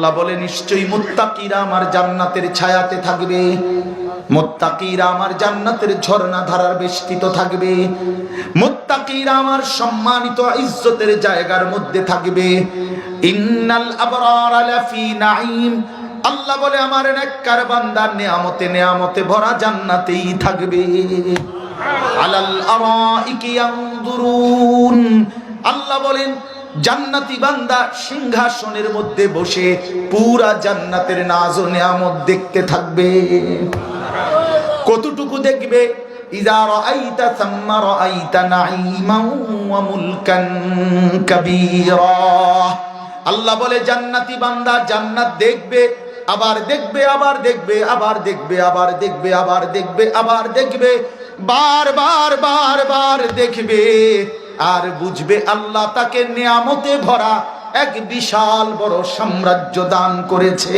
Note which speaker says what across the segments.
Speaker 1: আল্লাহ বলে নিশ্চয়ই মুত্তাকিরা আমার জান্নাতের ছায়াতে থাকবে, মুত্তাকিরা আমার জান্নাতের ঝর্ণা ধারার বেষ্টিত থাকবে, মুত্তাকিরা আমার সম্মানিত ইজ্জতের জায়গার মধ্যে থাকবে। ইন্নাল আবরারা লাফি নাঈম, আল্লাহ বলে আমার নেককার বান্দা নেয়ামতে নেয়ামতে ভরা জান্নাতেই থাকবে। আলাল আরাইকি ইয়ানজুরুন, আল্লাহ বলেন জান্নাতি বান্দা সিংহাসনের মধ্যে বসে পুরা জান্নাতের নাজ ও নেয়ামত দেখতে থাকবে। কতটুকু দেখবে? ইযা রাআইতা সাম্মা রাআইতা নাঈমান ওয়া মুলকান কাবীরা। আল্লাহ বলে জান্নাতি বান্দা জান্নাত দেখবে, আবার দেখবে, আবার দেখবে, আবার দেখবে, আবার দেখবে, আবার দেখবে, আবার দেখবে, বারবার বারবার দেখবে, আর বুঝবে আল্লাহ তাকে নিয়ামতে ভরা এক বিশাল বড় সাম্রাজ্য দান করেছে।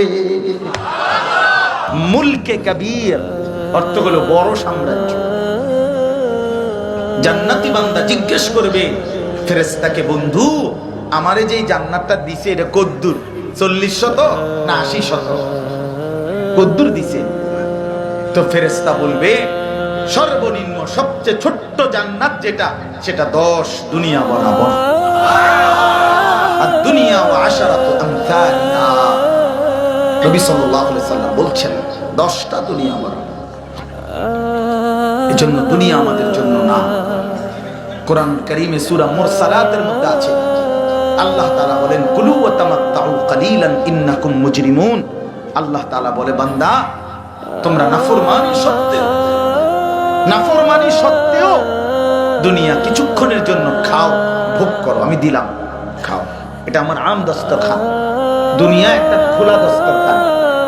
Speaker 1: মুলকে কবীর অর্থ হলো বড় সাম্রাজ্য। জান্নাতি বান্দা জিজ্ঞেস করবে ফেরেশতাকে, বন্ধু আমারে যে জান্নাতটা দিছে এটা কদ্দুর? 40 শত না 80 শত? কদ্দুর দিছে? তো ফেরেশতা বলবে সর্বনিম্ন সবচেয়ে ছোট্ট জান্নাত যেটা সেটা 10 দুনিয়া বরাবর। আর দুনিয়া ওয়া আশারাতু আমসালিহা, নবী সাল্লাল্লাহু আলাইহি সাল্লাম বলছেন 10টা দুনিয়া বরাবর। এজন্য দুনিয়া আমাদের জন্য না। কোরআন কারীমে সূরা মুরসালাতের মধ্যে আছে আল্লাহ তাআলা বলেন কুলু ওয়া তামাত্তাউ কালিলান ইন্নাকুম মুজরিমুন। আল্লাহ তাআলা বলে বান্দা তোমরা নাফরমানি সত্ত্বেও দুনিয়া কিছুক্ষণের জন্য খাও, ভোগ করো, আমি দিলাম, খাও। এটা আমার আম দস্তরখান। দুনিয়া একটা খোলা দস্তরখান।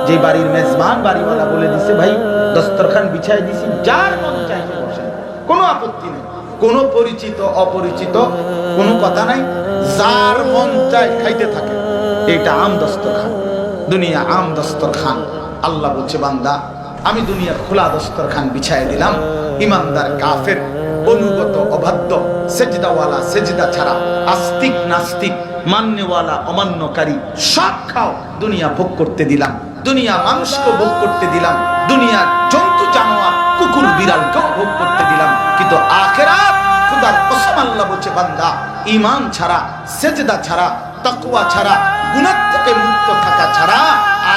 Speaker 1: যে বাড়ির মেজবান বাড়িওয়ালা বলে দিছে ভাই দস্তরখান বিছাই দিছি, যার মন চাইছে বসেন, কোনো আপত্তি নেই, কোনো পরিচিত অপরিচিত কোনো কথা নাই, যার মন চায় খাইতে থাকে। এটা আম দস্তরখান, দুনিয়া আম দস্তরখান। আল্লাহ বলছে বান্দা আমি দুনিয়ার খোলা দস্তরখান বিছাই দিলাম। ইমানদার কাফের অনুগত অবাধ্য সেজদাওয়ালা সেজদা ছাড়া, আস্তিক নাস্তিক মান্যওয়ালা অমান্যকারী সব খাও, দুনিয়া ভোগ করতে দিলাম, দুনিয়া মানুষকে ভোগ করতে দিলাম, দুনিয়ার জন্তু জানোয়ার কুকুর বিড়ালকেও ভোগ করতে দিলাম। কিন্তু আখিরাত খোদার কসম আল্লাহ বলছে বান্দা ঈমান ছাড়া, সেজদা ছাড়া, তাকওয়া ছাড়া, গুনাহ থেকে মুক্ত থাকা ছাড়া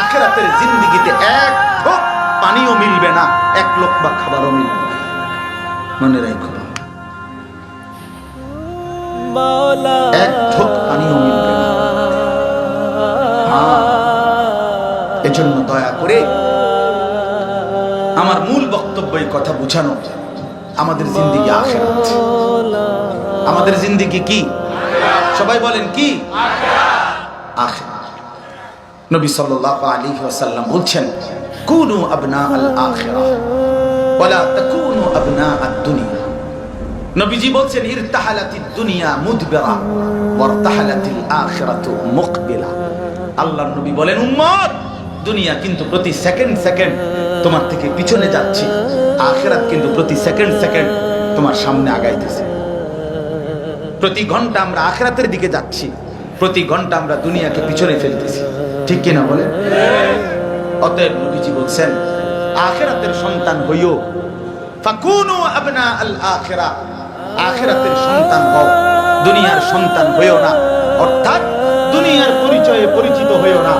Speaker 1: আখিরাতের জিন্দেগিতে এক ঢোক পানিও মিলবে না, এক লোকমা খাবারও মিলবে না। মনে রাখো, এক ঢোক পানিও মিলবে না। এজন্য দয়া করে আমার মূল বক্তব্য এই কথা বুঝানো, আমাদের জিন্দেগি আখিরাত। আমাদের জিন্দেগি কি? সবাই বলেন কি? আখিরাত। নবী সাল্লাল্লাহু আলাইহি ওয়াসাল্লাম বলছেন কুনু আবনাআল আখিরাহ ওয়ালা তাকুনু আবনাআদ দুনিয়া। নবীজি বলছেন ইরতাহালাতিদ দুনিয়া মুদবিরা ওয়ারতাহালাতিল আখিরাতু মুকবিলা। আল্লাহর নবী বলেন উম্মত দুনিয়া কিন্তু প্রতি সেকেন্ড সেকেন্ড তোমার থেকে পিছনে যাচ্ছে, আখিরাত কিন্তু প্রতি সেকেন্ড সেকেন্ড তোমার সামনে আগাইতেছে। প্রতি ঘন্টা আমরা আখিরাতের দিকে যাচ্ছি, প্রতি ঘন্টা আমরা দুনিয়াকে পিছনে ফেলতেছি, ঠিক কিনা বলেন? অতএব নবীজি বলছেন আখিরাতের সন্তান হইও, ফাকুনু আবনাআল আখিরাহ, আখিরাতের সন্তান হও, দুনিয়ার সন্তান হইও না। অর্থাৎ দুনিয়ার পরিচয়ে পরিচিত হইও না,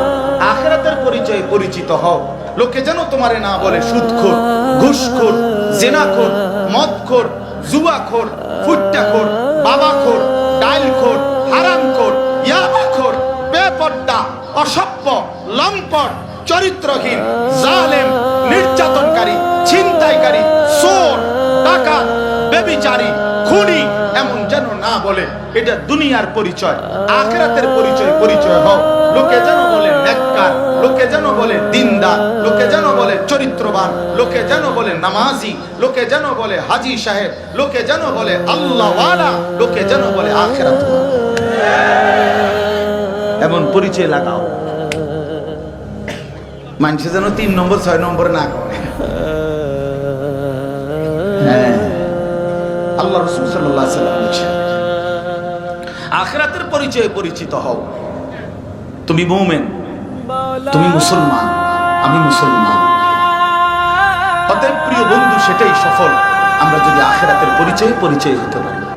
Speaker 1: আখিরাতের পরিচয়ে পরিচিত হও। লোকে যেন তোমারে না বলে সুদখোর, ঘুষখোর, জিনাখোর, মদখোর, জুয়াখোর, ফুট্টাখোর, বাবাখোর, ডাইলখোর, হারামখোর, ইয়াবাখোর, বেপর্দা, অসভ্য, লম্পট, চরিত্রহীন, জালেম, নির্যাতনকারী, ছিনতাইকারী, চোর, ডাকাত, ব্যভিচারী, খুনি এমন যেন না বলে। এটা দুনিয়ার পরিচয়। আখিরাতের পরিচয় পরিচয় হও। লোকে যেন বলে নেককার, লোকে যেন বলে দিনদার, লোকে যেন বলে চরিত্রবান, লোকে যেন বলে নামাজি, লোকে যেন বলে হাজী সাহেব, লোকে যেন বলে আল্লাহওয়ালা, লোকে যেন বলে আখিরাতওয়ালা। এমন পরিচয় লাগাও মানুষে যেন 3 নম্বর 6 নম্বর না করে। আল্লাহ রাসূল সাল্লাল্লাহু আলাইহি ওয়াসাল্লাম বলেছেন আখিরাতের পরিচয়ে পরিচিত হও। তুমি মুমিন, তুমি মুসলমান, আমি মুসলমান। অতএব প্রিয় বন্ধু, সেটাই সফল, আমরা যদি আখিরাতের পরিচয় হতে পারি।